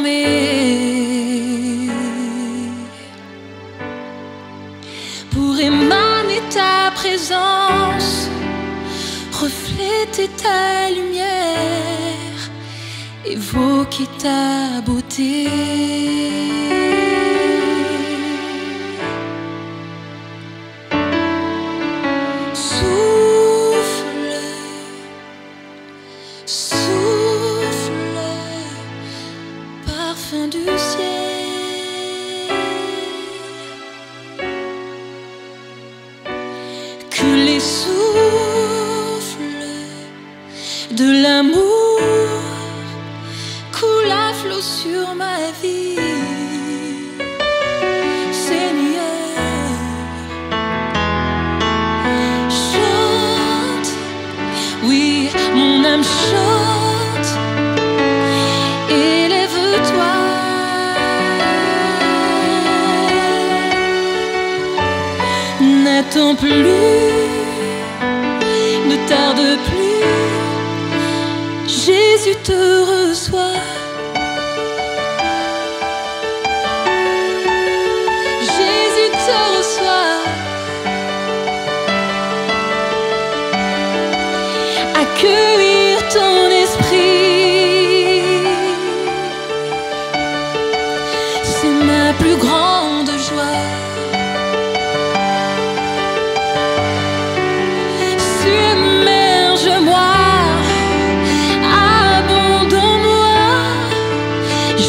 t'aimer, pour émaner ta présence, refléter ta lumière, évoquer ta beauté. De l'amour coule à flot sur ma vie, Seigneur. Chante, oui, mon âme chante, élève-toi. N'attends plus, ne tarde plus. Jésus te reçoit. Jésus te reçoit. Accueillir ton esprit, c'est ma plus grande joie. Submerge-moi.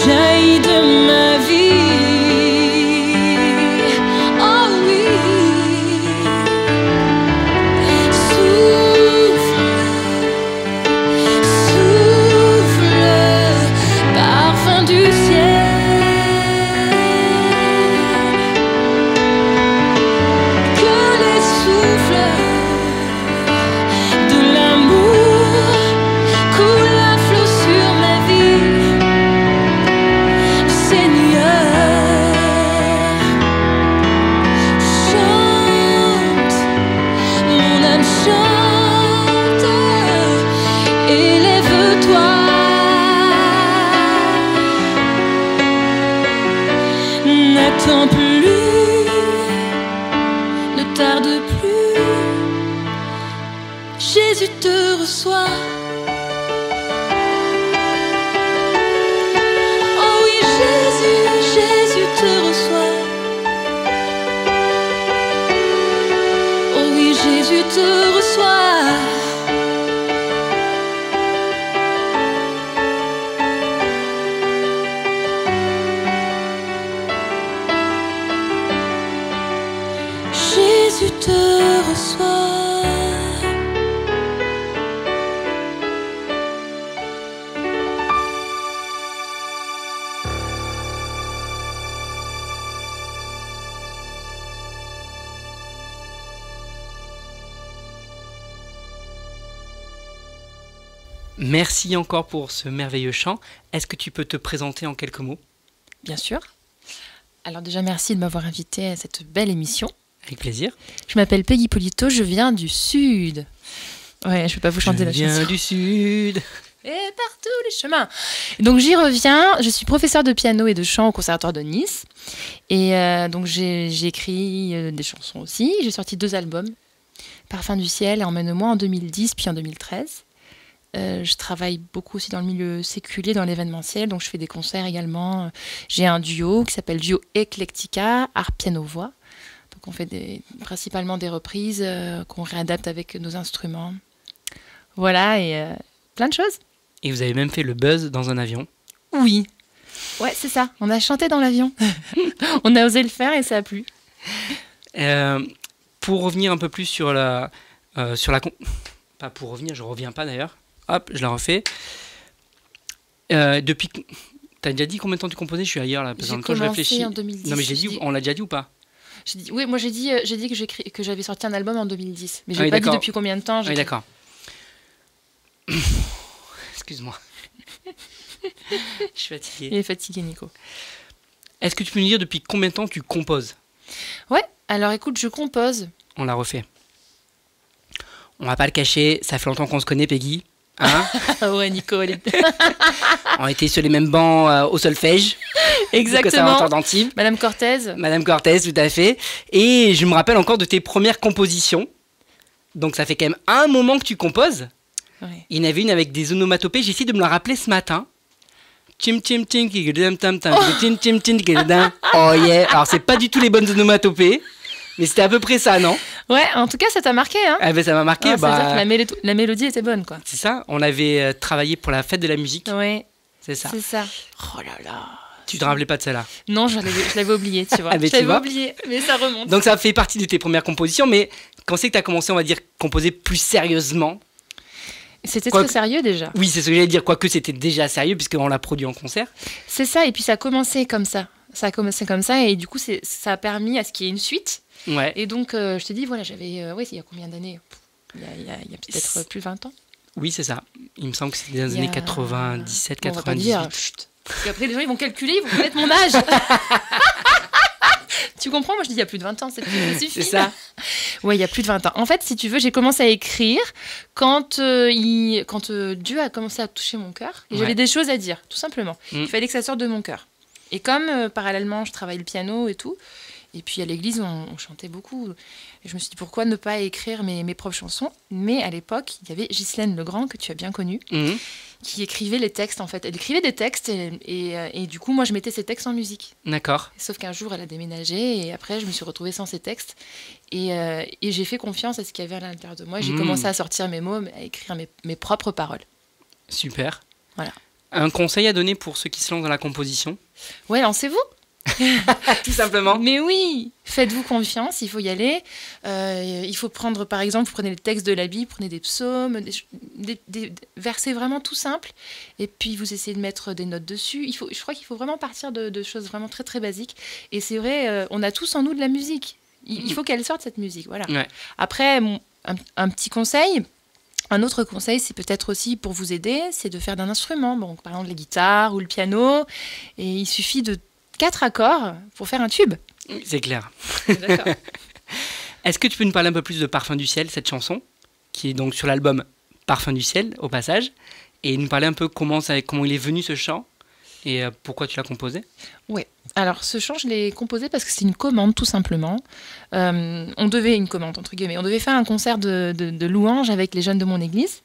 Jaillit de ma vie, oh oui. Souffle, souffle, parfum du ciel. Que les souffles de l'amour coulent à flot sur ma vie. Chante, élève-toi. N'attends plus, ne tarde plus. Jésus te reçoit. Oh oui, Jésus, Jésus te reçoit. Oh oui, Jésus te reçoit. Jésus te reçoit. Merci encore pour ce merveilleux chant. Est-ce que tu peux te présenter en quelques mots? Bien sûr. Alors déjà, merci de m'avoir invité à cette belle émission. Avec plaisir. Je m'appelle Peggy Polito, je viens du Sud. Ouais, je ne vais pas vous chanter la chanson. Je viens du Sud. Et par tous les chemins. Donc j'y reviens, je suis professeure de piano et de chant au Conservatoire de Nice. Et donc j'ai écrit des chansons aussi. J'ai sorti 2 albums, Parfum du ciel et Emmène-moi en 2010 puis en 2013. Je travaille beaucoup aussi dans le milieu séculier, dans l'événementiel, donc je fais des concerts également. J'ai un duo qui s'appelle Duo Eclectica, art piano voix. Donc on fait principalement des reprises qu'on réadapte avec nos instruments. Voilà, et plein de choses. Et vous avez même fait le buzz dans un avion. Oui, ouais, c'est ça. On a chanté dans l'avion. On a osé le faire et ça a plu. Pour revenir un peu plus sur la... Pas pour revenir, je reviens pas d'ailleurs. Hop, je la refais. Depuis... T'as déjà dit combien de temps tu composais? Je suis ailleurs là. J'ai commencé en 2010. Non mais j'ai dit, on l'a déjà dit ou pas? Oui, moi j'ai dit que j'avais sorti un album en 2010. Mais je n'ai pas dit depuis combien de temps. Oui, d'accord. Excuse-moi. Je suis fatigué. Il est fatigué, Nico. Est-ce que tu peux nous dire depuis combien de temps tu composes? Ouais, alors écoute, je compose. On la refait. On va pas le cacher, ça fait longtemps qu'on se connaît, Peggy. Hein. Ouais, Nico, elle est... On était sur les mêmes bancs au solfège. Exactement. d'Antibes. Madame Cortez. Madame Cortez, tout à fait. Et je me rappelle encore de tes premières compositions. Donc ça fait quand même un moment que tu composes. Ouais. Il y en avait une avec des onomatopées. J'ai essayé de me la rappeler ce matin. Chim chim chim kigidam tam tam chim chim chim kigidam. Oh yeah. Alors c'est pas du tout les bonnes onomatopées, mais c'était à peu près ça, non? Ouais, en tout cas, ça t'a marqué, hein? Ah ben ça m'a marqué. Ça veut dire que la mélodie était bonne, quoi. C'est ça. On avait travaillé pour la fête de la musique. Ouais, C'est ça. c'est ça. Oh là là. Tu te rappelais pas de celle-là? Non, je l'avais oublié, tu vois. Ah, mais Je tu l'avais vois. oublié, mais ça remonte. Donc ça fait partie de tes premières compositions, mais quand c'est que tu as commencé, on va dire, composer plus sérieusement? C'était Quoi très sérieux déjà. Oui, c'est ce que j'allais dire, quoique c'était déjà sérieux, puisqu'on l'a produit en concert. C'est ça, et puis ça a commencé comme ça. Ça a commencé comme ça, et du coup, ça a permis à ce qu'il y ait une suite. Ouais. Et donc, je te dis, voilà, j'avais... ouais, il y a combien d'années? Il y a peut-être plus de 20 ans. Oui, c'est ça. Il me semble que c'était dans les Il y a- années 97, Bon, on va pas 98. dire, chut. Parce qu'après, les gens, ils vont calculer, ils vont connaître mon âge. Tu comprends? Moi, je dis, il y a plus de 20 ans, ça suffit. C'est ça. Ouais, il y a plus de 20 ans. En fait, si tu veux, j'ai commencé à écrire quand Dieu a commencé à toucher mon cœur. Et Ouais. j'avais des choses à dire, tout simplement. Mm. Il fallait que ça sorte de mon cœur. Et comme, parallèlement, je travaille le piano et tout, et puis à l'église, on chantait beaucoup. Et je me suis dit, pourquoi ne pas écrire mes propres chansons? Mais à l'époque, il y avait Ghislaine Legrand, que tu as bien connue, Mhm. qui écrivait les textes, en fait. Elle écrivait des textes, et du coup, moi, je mettais ces textes en musique. D'accord. Sauf qu'un jour, elle a déménagé et après, je me suis retrouvée sans ses textes. Et j'ai fait confiance à ce qu'il y avait à l'intérieur de moi. J'ai commencé à sortir mes mots, à écrire mes propres paroles. Super. Voilà. Un conseil à donner pour ceux qui se lancent dans la composition? Ouais, lancez-vous. Tout simplement. Mais oui, faites-vous confiance, il faut y aller. Il faut prendre, par exemple, vous prenez les textes de la Bible, prenez des psaumes, des versets vraiment tout simples, et puis vous essayez de mettre des notes dessus. Je crois qu'il faut vraiment partir de choses vraiment très très basiques. Et c'est vrai, on a tous en nous de la musique. Il faut qu'elle sorte, cette musique. Voilà. Ouais. Après, un petit conseil. Un autre conseil, c'est peut-être aussi pour vous aider, c'est de faire d'un instrument. Bon, par exemple, la guitare ou le piano. Et il suffit de 4 accords pour faire un tube. C'est clair. D'accord. Est-ce que tu peux nous parler un peu plus de Parfum du ciel, cette chanson, qui est donc sur l'album Parfum du ciel, au passage, et nous parler un peu comment il est venu ce chant et pourquoi tu l'as composé? Ouais. Alors, ce chant, je l'ai composé parce que c'est une commande, tout simplement. On devait une commande, entre guillemets. On devait faire un concert de louanges avec les jeunes de mon église.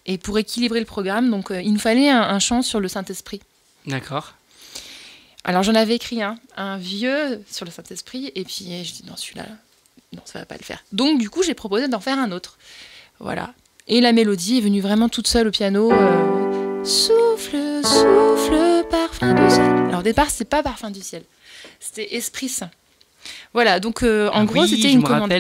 Et pour équilibrer le programme, donc, il nous fallait un chant sur le Saint-Esprit. D'accord. Alors, j'en avais écrit un vieux sur le Saint-Esprit. Et puis, je dis, non, celui-là, non, ça va pas le faire. Donc, du coup, j'ai proposé d'en faire un autre. Voilà. Et la mélodie est venue vraiment toute seule au piano. Souffle, souffle, parfum du ciel. Alors au départ, c'était pas parfum du ciel, c'était Esprit Saint. Voilà, donc en gros, c'était une commande.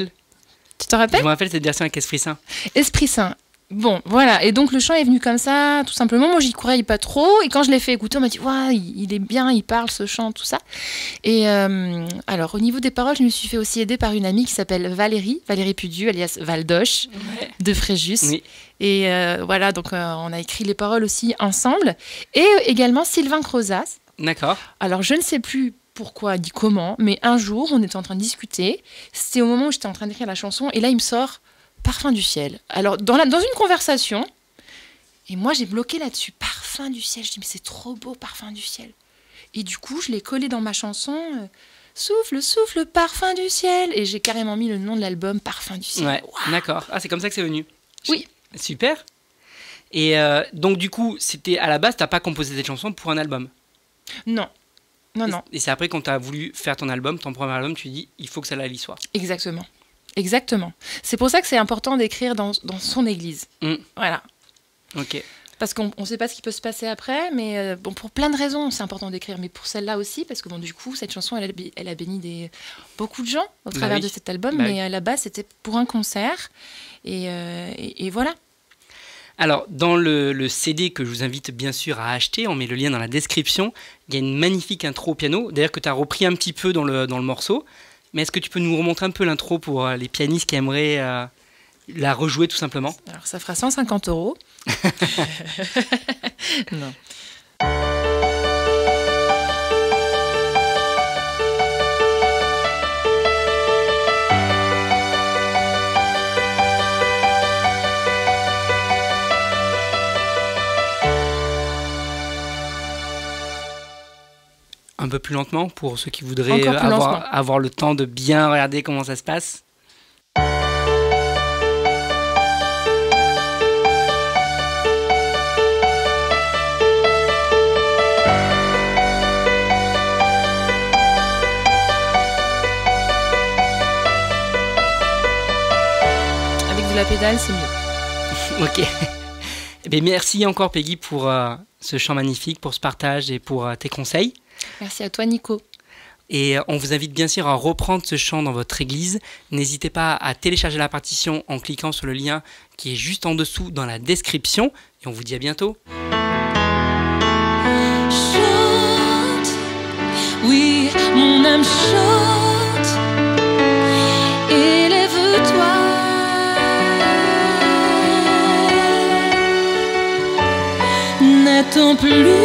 Tu te Je rappelles? me rappelle cette version avec Esprit Saint. Esprit Saint. Bon, voilà. Et donc le chant est venu comme ça, tout simplement. Moi, j'y croyais pas trop. Et quand je l'ai fait écouter, on m'a dit, waouh, il est bien, il parle ce chant, tout ça. Et alors, au niveau des paroles, je me suis fait aussi aider par une amie qui s'appelle Valérie Pudieu, alias Valdoche, de Fréjus. Oui. Et voilà, donc on a écrit les paroles aussi ensemble. Et également Sylvain Crozas. D'accord. Alors, je ne sais plus pourquoi, ni comment, mais un jour, on était en train de discuter. C'était au moment où j'étais en train d'écrire la chanson. Et là, il me sort Parfum du ciel. Alors, dans une conversation, et moi, j'ai bloqué là-dessus. Parfum du ciel. Je dis, mais c'est trop beau, Parfum du ciel. Et du coup, je l'ai collé dans ma chanson. Souffle, souffle, parfum du ciel. Et j'ai carrément mis le nom de l'album, Parfum du ciel. Ouais, Waouh. d'accord. Ah, c'est comme ça que c'est venu. Oui. Super. Et donc, du coup, c'était à la base, t'as pas composé cette chanson pour un album? Non. Non, non. Et c'est après, quand t'as voulu faire ton album, ton premier album, tu dis, il faut que ça la soit. Exactement. Exactement. C'est pour ça que c'est important d'écrire dans son église. Mm. Voilà. Ok. Parce qu'on ne sait pas ce qui peut se passer après, mais bon, pour plein de raisons, c'est important d'écrire. Mais pour celle-là aussi, parce que bon, du coup, cette chanson, elle a béni beaucoup de gens au travers de cet album. Bah mais à la base, c'était pour un concert. Et voilà. Alors, dans le CD que je vous invite bien sûr à acheter, on met le lien dans la description, il y a une magnifique intro au piano, d'ailleurs que tu as repris un petit peu dans le morceau. Mais est-ce que tu peux nous remontrer un peu l'intro pour les pianistes qui aimeraient la rejouer tout simplement? Alors, ça fera 150 €. Non. un peu plus lentement pour ceux qui voudraient Encore plus lentement. avoir le temps de bien regarder comment ça se passe. Avec de la pédale, c'est mieux. Ok. Eh bien, merci encore Peggy pour ce chant magnifique, pour ce partage et pour tes conseils. Merci à toi, Nico. Et on vous invite bien sûr à reprendre ce chant dans votre église. N'hésitez pas à télécharger la partition en cliquant sur le lien qui est juste en dessous dans la description. Et on vous dit à bientôt. Chante, oui, mon âme chante. Élève-toi. N'attends plus.